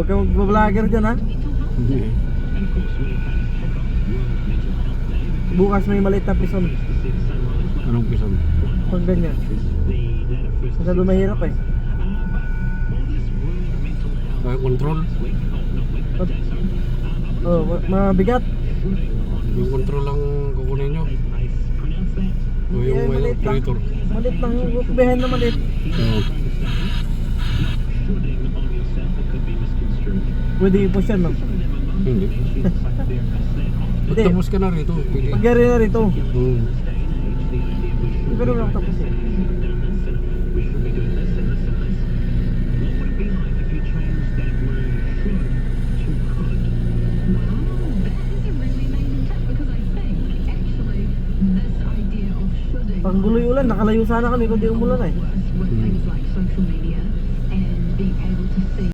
ka mag-vlogger dyan ha. Bukas may maliit na pison. Anong pisan? Pag ganyan. Masyado mahirap eh. Control? Oh, mabigat. Yung control lang kukunin nyo? O yung may operator? Maliit lang, behind na maliit. Oo. Pwede i-push yan no? Hindi. Hindi. Tapos ka na rito. Pili. Pagyari na rito. Pero lang tapos eh. Pag guloy ulan, nakalayo sana kami kung di umulan eh.